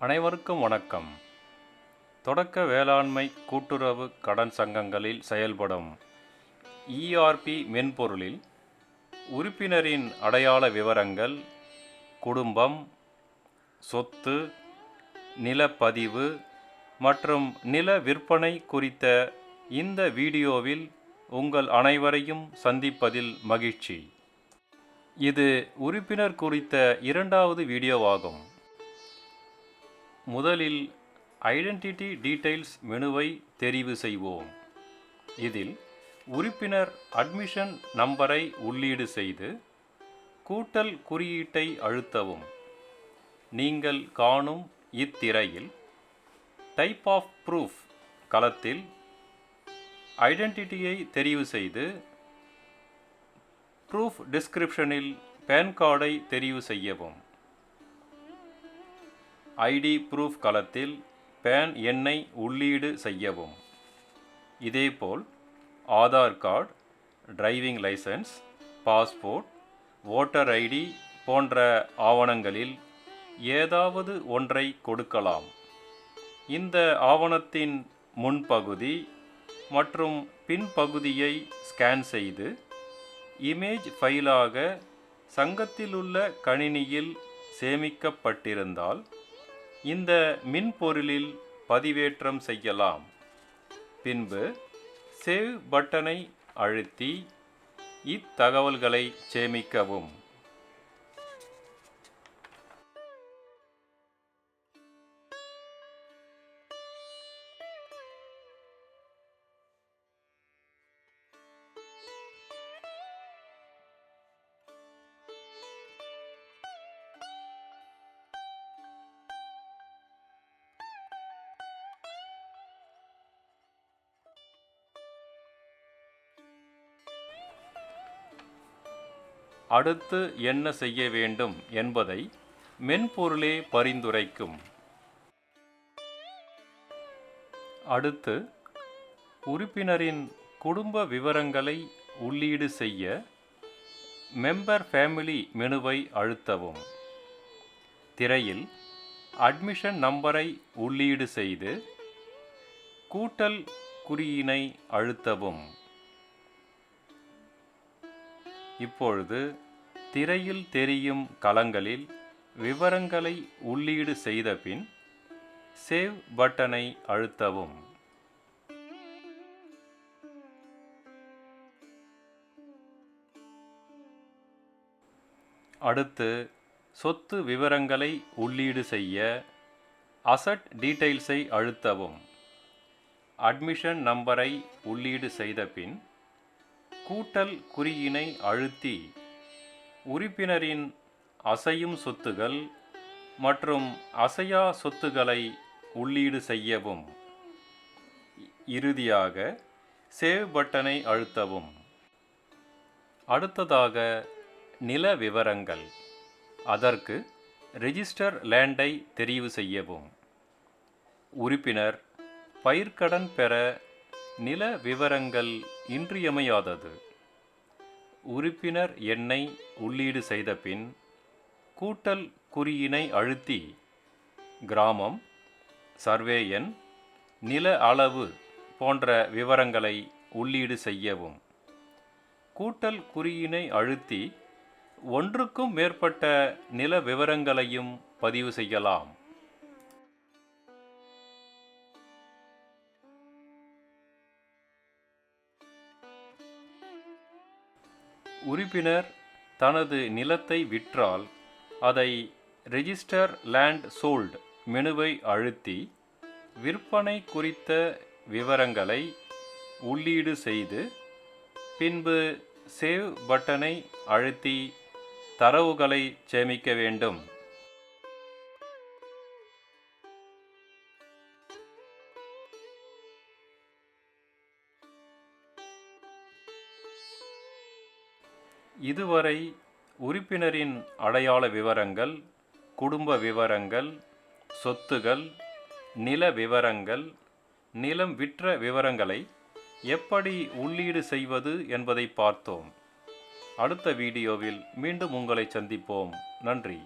அனைவருக்கும் வணக்கம். தொடக்க வேளாண்மை கூட்டுறவு கடன் சங்கங்களில் செயல்படும் ERP மென்பொருளில் உறுப்பினரின் அடையாள விவரங்கள், குடும்பம், சொத்து, நிலப்பதிவு மற்றும் நில விற்பனை குறித்த இந்த வீடியோவில் உங்கள் அனைவரையும் சந்திப்பதில் மகிழ்ச்சி. இது உறுப்பினர் குறித்த இரண்டாவது வீடியோவாகும். முதலில் ஐடென்டிட்டி டீடைல்ஸ் மெனுவை தெரிவு செய்வோம். இதில் உறுப்பினர் அட்மிஷன் நம்பரை உள்ளீடு செய்து கூட்டல் குறியீட்டை அழுத்தவும். நீங்கள் காணும் இத்திரையில் டைப் ஆஃப் ப்ரூஃப் களத்தில் ஐடென்டிட்டியை தெரிவு செய்து ப்ரூஃப் டிஸ்கிரிப்ஷனில் பேன் கார்டை தெரிவு செய்யவும். ஐடி ப்ரூஃப் களத்தில் பேன் எண்ணை உள்ளீடு செய்யவும். இதேபோல் Aadhaar card, driving licence, passport, voter ID போன்ற ஆவணங்களில் ஏதாவது ஒன்றை கொடுக்கலாம். இந்த ஆவணத்தின் முன்பகுதி மற்றும் பின்பகுதியை ஸ்கேன் செய்து இமேஜ் ஃபைலாக சங்கத்திலுள்ள கணினியில் சேமிக்கப்பட்டிருந்தால் இந்த மின்பொருளில் பதிவேற்றம் செய்யலாம். பின்பு சேவ் பட்டனை அழுத்தி இத்தகவல்களை சேமிக்கவும். அடுத்து என்ன செய்ய வேண்டும் என்பதை மென்பொருளே பரிந்துரைக்கும். அடுத்து உறுப்பினரின் குடும்ப விவரங்களை உள்ளீடு செய்ய மெம்பர் ஃபேமிலி மெனுவை அழுத்தவும். திரையில் அட்மிஷன் நம்பரை உள்ளீடு செய்து கூட்டல் குறியினை அழுத்தவும். இப்பொழுது திரையில் தெரியும் களங்களில் விவரங்களை உள்ளீடு செய்த பின் சேவ் பட்டனை அழுத்தவும். அடுத்து சொத்து விவரங்களை உள்ளீடு செய்ய அசட் டீடைல்ஸை அழுத்தவும். அட்மிஷன் நம்பரை உள்ளீடு செய்த பின் கூட்டல் குறியினை அழுத்தி உறுப்பினரின் அசையும் சொத்துகள் மற்றும் அசையா சொத்துக்களை உள்ளீடு செய்யவும். இறுதியாக சேவ் பட்டனை அழுத்தவும். அடுத்ததாக நில விவரங்கள். அதற்கு ரெஜிஸ்டர் லேண்டை தெரிவு செய்யவும். உறுப்பினர் பயிர்க்கடன் பெற நில விவரங்கள் இன்றியமையாதது. உறுப்பினர் எண்ணை உள்ளீடு செய்த பின் கூட்டல் குறியினை அழுத்தி கிராமம், சர்வே எண், நில அளவு போன்ற விவரங்களை உள்ளீடு செய்யவும். கூட்டல் குறியினை அழுத்தி ஒன்றுக்கும் மேற்பட்ட நில விவரங்களையும் பதிவு செய்யலாம். உறுப்பினர் தனது நிலத்தை விற்றால் அதை ரெஜிஸ்டர் லேண்ட் சோல்ட் மெனுவை அழுத்தி விற்பனை குறித்த விவரங்களை உள்ளீடு செய்து பின்பு சேவ் பட்டனை அழுத்தி தரவுகளை சேமிக்க வேண்டும். இதுவரை உறுப்பினரின் அடையாள விவரங்கள், குடும்ப விவரங்கள், சொத்துகள், நில விவரங்கள், நிலம் விற்ற விவரங்களை எப்படி உள்ளீடு செய்வது என்பதை பார்த்தோம். அடுத்த வீடியோவில் மீண்டும் உங்களை சந்திப்போம். நன்றி.